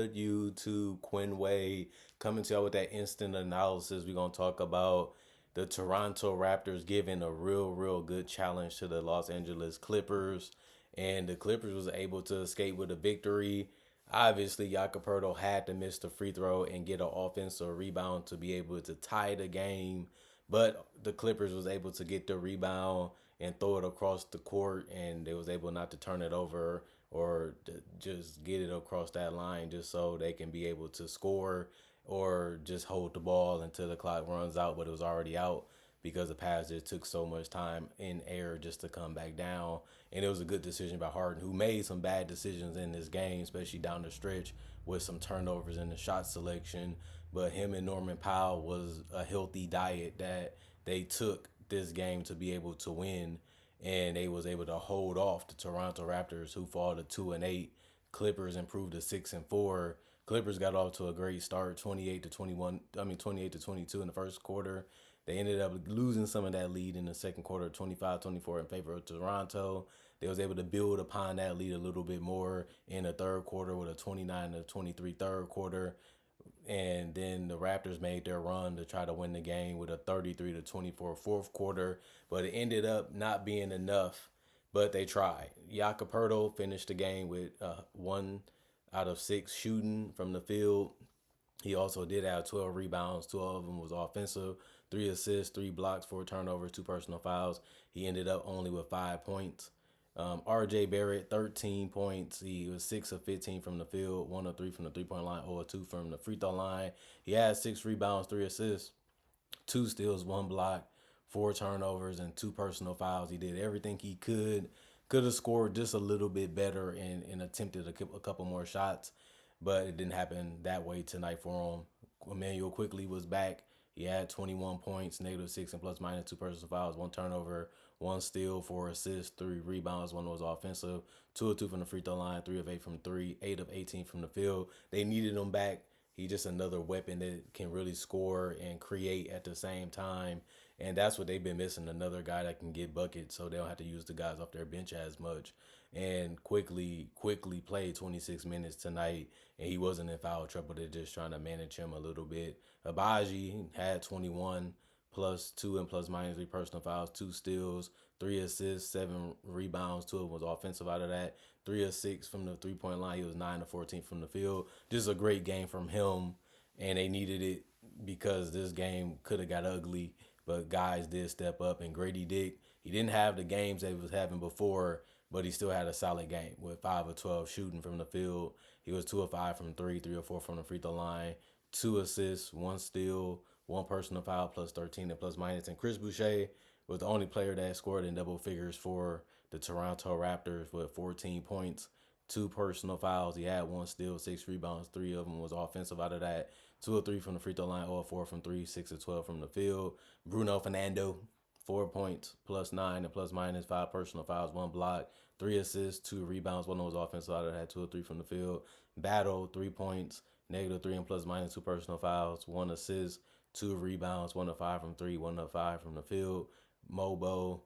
good, YouTube? Quinn Way coming to y'all with that instant analysis. We're gonna talk about the Toronto Raptors giving a real good challenge to the Los Angeles Clippers, and the Clippers was able to escape with a victory. Obviously, Jakob had to miss the free throw and get an offensive rebound to be able to tie the game, but the Clippers was able to get the rebound and throw it across the court, and they was able not to turn it over or just get it across that line just so they can be able to score or just hold the ball until the clock runs out, but it was already out because the pass just took so much time in air just to come back down. And it was a good decision by Harden, who made some bad decisions in this game, especially down the stretch with some turnovers in the shot selection. But him and Norman Powell was a healthy diet that they took this game to be able to win, and they was able to hold off the Toronto Raptors, who fall to 2-8. Clippers improved to 6-4. Clippers got off to a great start, 28-21. 28-22 in the first quarter. They ended up losing some of that lead in the second quarter, 25-24 in favor of Toronto. They was able to build upon that lead a little bit more in the third quarter with a 29-23 third quarter. And then the Raptors made their run to try to win the game with a 33-24 fourth quarter, but it ended up not being enough. But they tried. Jakob finished the game with 1 out of 6 shooting from the field. He also did have 12 rebounds. 12 of them was offensive, 3 assists, 3 blocks, 4 turnovers, 2 personal fouls. He ended up only with 5 points. RJ Barrett, 13 points. He was 6 of 15 from the field, 1 of 3 from the 3 point line, 0 of 2 from the free throw line. He had 6 rebounds, 3 assists, 2 steals, 1 block, 4 turnovers, and 2 personal fouls. He did everything he could. Could have scored just a little bit better and attempted a couple more shots, but it didn't happen that way tonight for him. Emmanuel quickly was back. He had 21 points, -6 and plus minus 2 personal fouls, 1 turnover, 1 steal, 4 assists, 3 rebounds. One was offensive, 2 of 2 from the free throw line, 3 of 8 from three, 8 of 18 from the field. They needed him back. He's just another weapon that can really score and create at the same time. And that's what they've been missing. Another guy that can get buckets so they don't have to use the guys off their bench as much. And quickly played 26 minutes tonight, and he wasn't in foul trouble. They're just trying to manage him a little bit. Abaji had 21 plus 2 and plus minus 3 personal fouls, 2 steals, 3 assists, 7 rebounds. 2 of them was offensive out of that. 3 of 6 from the 3 point line. He was 9 of 14 from the field. Just a great game from him, and they needed it because this game could have got ugly. But guys did step up, and Grady Dick, he didn't have the games that he was having before, but he still had a solid game with 5 of 12 shooting from the field. He was 2 of 5 from three, 3 of 4 from the free throw line, 2 assists, 1 steal, 1 personal foul, plus 13 and plus minus. And Chris Boucher was the only player that scored in double figures for the Toronto Raptors with 14 points, 2 personal fouls. He had 1 steal, 6 rebounds, 3 of them was offensive out of that. 2 of 3 from the free throw line, 0 of 4 from three, 6 of 12 from the field. Bruno Fernando, 4 points, plus 9 and plus minus, 5 personal fouls, 1 block, 3 assists, 2 rebounds. One was offensive out of that, 2 of 3 from the field. Battle, 3 points, -3 and plus minus, 2 personal fouls, 1 assist, 2 rebounds, 1 of 5 from three, 1 of 5 from the field. Mobo,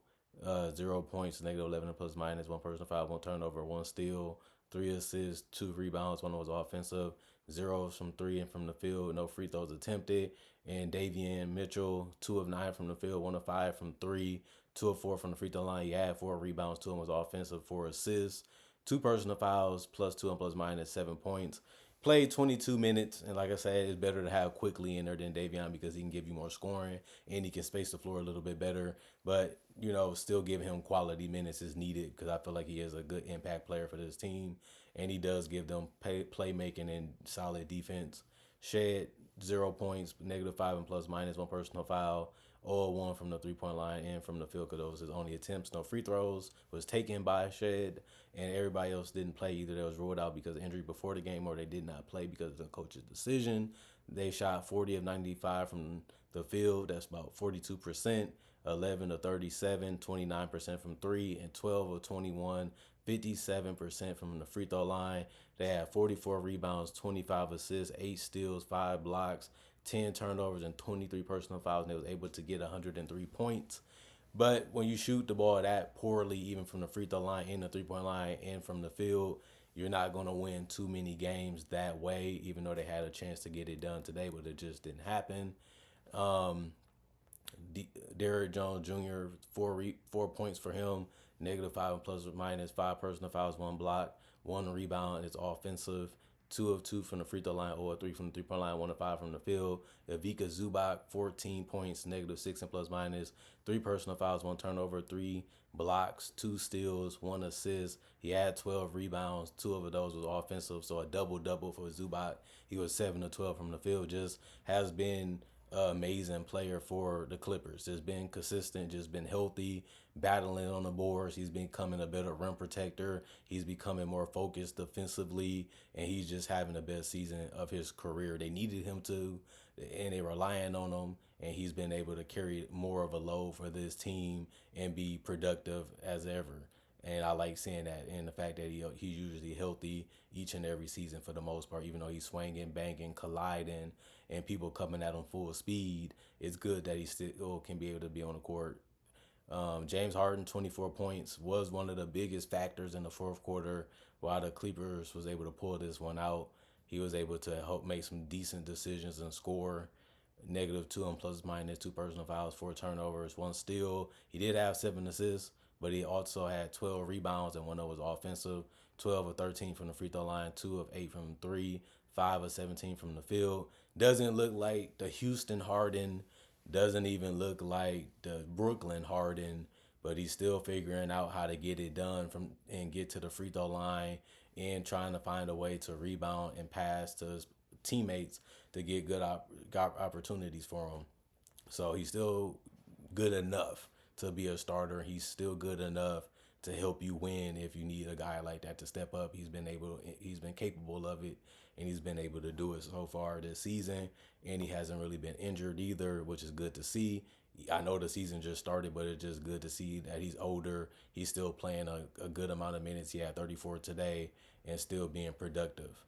0 points, -11 and plus minus, 1 personal foul, 1 turnover, 1 steal, 3 assists, 2 rebounds. One was offensive, zeros from three and from the field, no free throws attempted. And Davian Mitchell, 2 of 9 from the field, 1 of 5 from three, 2 of 4 from the free throw line. He had 4 rebounds, 2 of them was offensive, 4 assists, 2 personal fouls, plus 2 and plus minus, 7 points. Played 22 minutes, and like I said, it's better to have quickly in there than Davion because he can give you more scoring and he can space the floor a little bit better. But, still give him quality minutes is needed because I feel like he is a good impact player for this team, and he does give them playmaking and solid defense. Shed, 0 points, -5 and plus minus, 1 personal foul, all 1 from the 3 point line and from the field because those was his only attempts. No free throws was taken by Shed, and everybody else didn't play. Either they was ruled out because of injury before the game or they did not play because of the coach's decision. They shot 40 of 95 from the field. That's about 42%. 11 of 37, 29% from three, and 12 of 21, 57% from the free throw line. They had 44 rebounds, 25 assists, 8 steals, 5 blocks, 10 turnovers, and 23 personal fouls, and they was able to get 103 points. But when you shoot the ball that poorly, even from the free throw line and the 3 point line and from the field, You're not going to win too many games that way, even though they had a chance to get it done today, but it just didn't happen. Um, Derrick Jones Jr. 4 points for him, -5 and plus or minus 5 personal fouls, 1 block, 1 rebound. It's offensive. 2 of 2 from the free throw line, or 3 from the 3 point line, 1 of 5 from the field. Ivica Zubac, 14 points, -6 and plus minus, 3 personal fouls, 1 turnover, 3 blocks, 2 steals, 1 assist. He had 12 rebounds. 2 of those was offensive, so a double double for Zubac. He was 7 of 12 from the field. Just has been amazing player for the Clippers. Just been consistent, just been healthy, battling on the boards. He's becoming a better rim protector. He's becoming more focused defensively, and he's just having the best season of his career. They needed him to, and they were relying on him, and he's been able to carry more of a load for this team and be productive as ever. And I like seeing that, and the fact that he's usually healthy each and every season for the most part, even though he's swinging, banging, colliding, and people coming at him full speed. It's good that he still can be able to be on the court. James Harden, 24 points, was one of the biggest factors in the fourth quarter. While the Clippers was able to pull this one out, he was able to help make some decent decisions and score. -2 and plus minus 2 personal fouls, 4 turnovers, 1 steal. He did have 7 assists, but he also had 12 rebounds, and one of was offensive. 12 of 13 from the free throw line, 2 of 8 from three, 5 of 17 from the field. Doesn't look like the Houston Harden, doesn't even look like the Brooklyn Harden, but he's still figuring out how to get it done from and get to the free throw line and trying to find a way to rebound and pass to his teammates to get good opportunities for him. So he's still good enough to be a starter. He's still good enough to help you win if you need a guy like that to step up. He's been capable of it, and he's been able to do it so far this season. And he hasn't really been injured either, which is good to see. I know the season just started, but it's just good to see that he's older. He's still playing a good amount of minutes. He had 34 today and still being productive.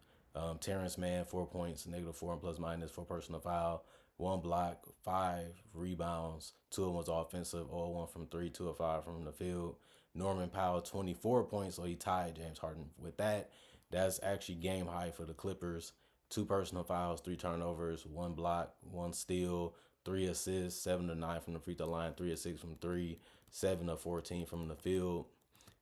Terrence Mann, 4 points, -4 and plus minus, 4 personal foul, 1 block, 5 rebounds, 2 of them was offensive, all 1 from 3, 2 of 5 from the field. Norman Powell, 24 points, so he tied James Harden with that. That's actually game high for the Clippers. 2 personal fouls, 3 turnovers, 1 block, 1 steal, 3 assists, 7 of 9 from the free throw line, 3 of 6 from three, 7 of 14 from the field.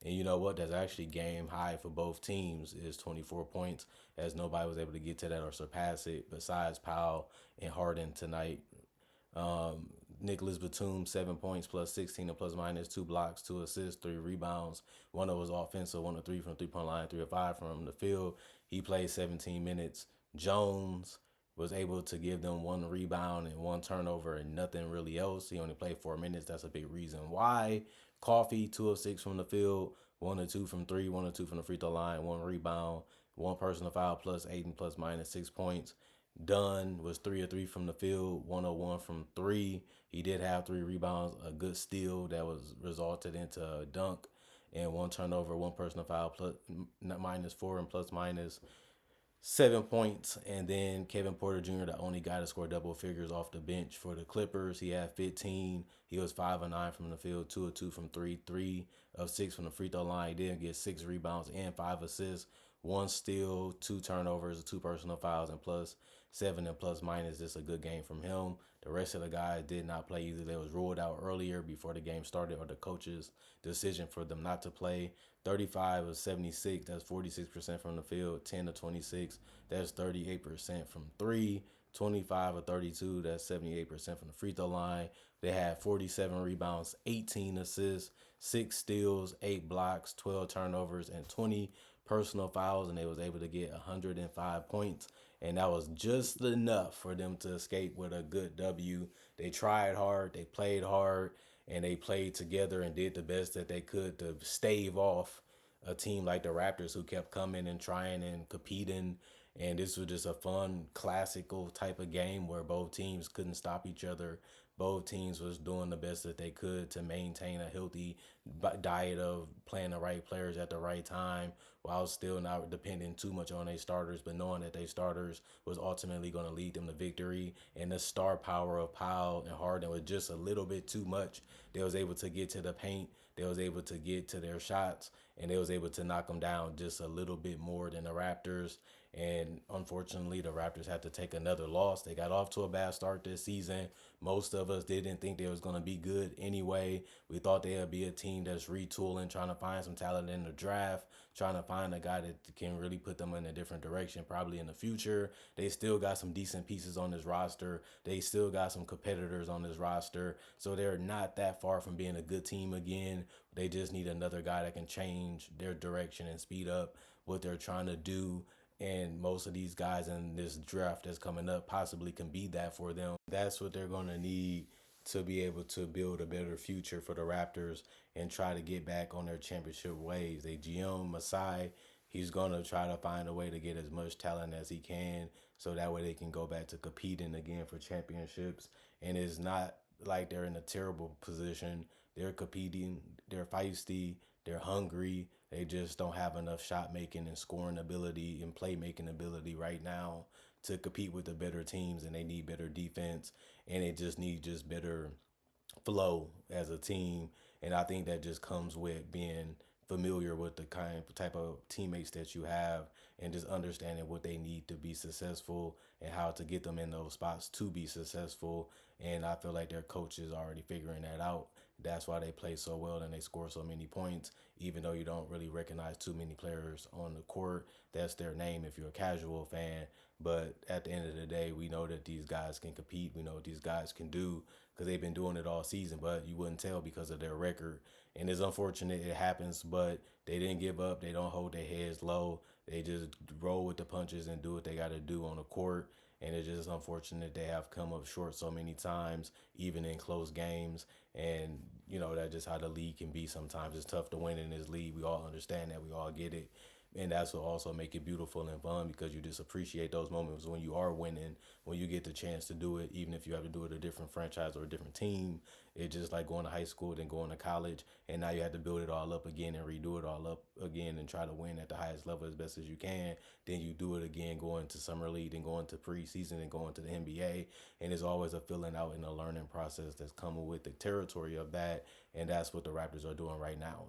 And you know what? That's actually game high for both teams is 24 points, as nobody was able to get to that or surpass it besides Powell and Harden tonight. Nicholas Batum, 7 points, plus 16 and plus minus, 2 blocks, 2 assists, 3 rebounds. One of was offensive, 1 of 3 from 3 point line, 3 of 5 from the field. He played 17 minutes. Jones was able to give them 1 rebound and 1 turnover and nothing really else. He only played 4 minutes. That's a big reason why. Coffee, 2 of 6 from the field, 1 of 2 from three, 1 of 2 from the free throw line, 1 rebound, 1 personal foul, plus 8 and plus minus 6 points. Dunn was 3 of 3 from the field, 101 from three. He did have 3 rebounds, a good steal that was resulted into a dunk, and 1 turnover, 1 personal foul, plus -4 and plus minus 7 points. And then Kevin Porter Jr., the only guy to score double figures off the bench for the Clippers. He had 15. He was 5 of 9 from the field, 2 of 2 from three, 3 of 6 from the free throw line. He did get 6 rebounds and 5 assists, 1 steal, 2 turnovers, 2 personal fouls, and plus 7 and plus minus. It's a good game from him. The rest of the guys did not play either. They was ruled out earlier before the game started, or the coach's decision for them not to play. 35 of 76, that's 46% from the field. 10 of 26, that's 38% from three. 25 of 32, that's 78% from the free throw line. They had 47 rebounds, 18 assists, 6 steals, 8 blocks, 12 turnovers, and 20 personal fouls, and they was able to get 105 points. And that was just enough for them to escape with a good W. They tried hard, they played hard, and they played together and did the best that they could to stave off a team like the Raptors, who kept coming and trying and competing. And this was just a fun, classical type of game where both teams couldn't stop each other. Both teams was doing the best that they could to maintain a healthy diet of playing the right players at the right time, while still not depending too much on their starters, but knowing that their starters was ultimately going to lead them to victory. And the star power of Powell and Harden was just a little bit too much. They was able to get to the paint. They was able to get to their shots, and they was able to knock them down just a little bit more than the Raptors. And unfortunately, the Raptors had to take another loss. They got off to a bad start this season. Most of us didn't think they was going to be good anyway. We thought they'd be a team that's retooling, trying to find some talent in the draft, trying to find a guy that can really put them in a different direction, probably in the future. They still got some decent pieces on this roster. They still got some competitors on this roster. So they're not that far from being a good team again. They just need another guy that can change their direction and speed up what they're trying to do. And most of these guys in this draft that's coming up possibly can be that for them. That's what they're going to need to be able to build a better future for the Raptors and try to get back on their championship ways. They GM Masai, he's going to try to find a way to get as much talent as he can so that way they can go back to competing again for championships. And it's not like they're in a terrible position. They're competing, they're feisty, they're hungry. They just don't have enough shot making and scoring ability and playmaking ability right now to compete with the better teams, and they need better defense, and they just need just better flow as a team. And I think that just comes with being familiar with the kind type of teammates that you have and just understanding what they need to be successful and how to get them in those spots to be successful. And I feel like their coach is already figuring that out. That's why they play so well and they score so many points, even though you don't really recognize too many players on the court. That's their name if you're a casual fan. But at the end of the day, we know that these guys can compete. We know what these guys can do because they've been doing it all season, but you wouldn't tell because of their record. And it's unfortunate it happens, but they didn't give up. They don't hold their heads low. They just roll with the punches and do what they got to do on the court. And it's just unfortunate they have come up short so many times, even in close games. And, that's just how the league can be sometimes. It's tough to win in this league. We all understand that. We all get it. And that's what also make it beautiful and fun because you just appreciate those moments when you are winning, when you get the chance to do it, even if you have to do it a different franchise or a different team. It's just like going to high school, then going to college, and now you have to build it all up again and redo it all up again and try to win at the highest level as best as you can. Then you do it again, going to summer league, then going to preseason, and going to the NBA. And it's always a filling out and a learning process that's coming with the territory of that. And that's what the Raptors are doing right now.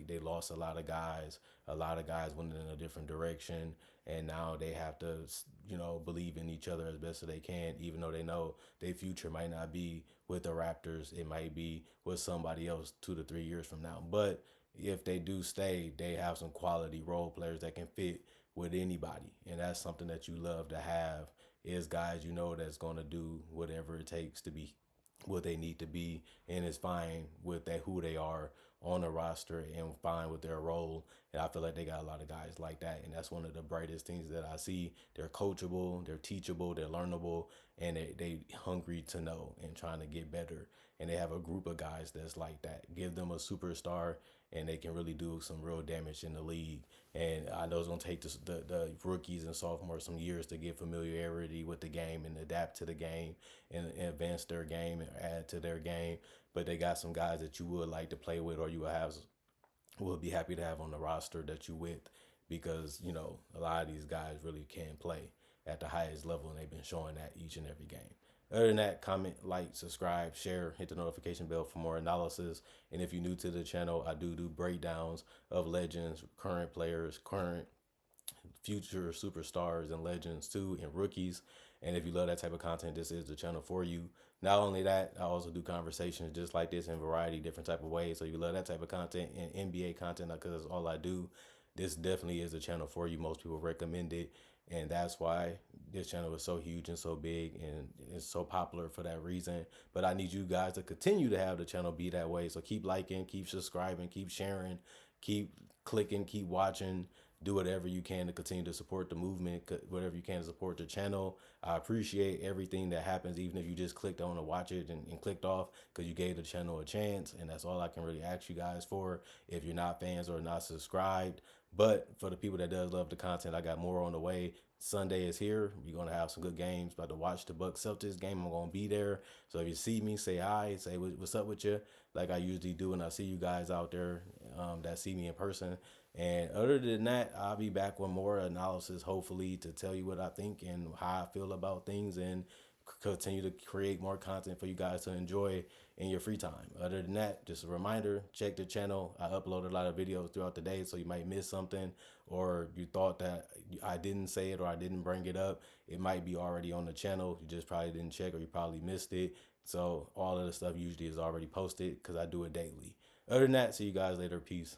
They lost a lot of guys went in a different direction, and now they have to, believe in each other as best as they can, even though they know their future might not be with the Raptors. It might be with somebody else 2 to 3 years from now. But if they do stay, they have some quality role players that can fit with anybody. And that's something that you love to have is guys that's going to do whatever it takes to be what they need to be and is fine with that who they are on the roster and fine with their role. And I feel like they got a lot of guys like that. And that's one of the brightest things that I see. They're coachable, they're teachable, they're learnable, and they hungry to know and trying to get better. And they have a group of guys that's like that. Give them a superstar and they can really do some real damage in the league. And I know it's going to take the rookies and sophomores some years to get familiarity with the game and adapt to the game and advance their game and add to their game. But they got some guys that you would like to play with or you will be happy to have on the roster that you with because, a lot of these guys really can play at the highest level and they've been showing that each and every game. Other than that, comment, like, subscribe, share, hit the notification bell for more analysis. And if you're new to the channel, I do breakdowns of legends, current players, current future superstars and legends too, and rookies. And if you love that type of content, this is the channel for you. Not only that, I also do conversations just like this in a variety of different type of ways. So you love that type of content and NBA content because that's all I do. This definitely is a channel for you. Most people recommend it. And that's why this channel is so huge and so big and it's so popular for that reason. But I need you guys to continue to have the channel be that way. So keep liking, keep subscribing, keep sharing, keep clicking, keep watching. Do whatever you can to continue to support the movement, whatever you can to support the channel. I appreciate everything that happens, even if you just clicked on to watch it and clicked off because you gave the channel a chance. And that's all I can really ask you guys for if you're not fans or not subscribed. But for the people that does love the content, I got more on the way. Sunday is here. We're going to have some good games. About to watch the Bucks Celtics game. I'm going to be there. So if you see me, say hi, say what's up with you, like I usually do. And I see you guys out there that see me in person. And other than that, I'll be back with more analysis, hopefully, to tell you what I think and how I feel about things and continue to create more content for you guys to enjoy in your free time. Other than that, just a reminder, check the channel. I upload a lot of videos throughout the day, so you might miss something, or you thought that I didn't say it or I didn't bring it up. It might be already on the channel. You just probably didn't check, or you probably missed it. So all of the stuff usually is already posted because I do it daily. Other than that, see you guys later. Peace.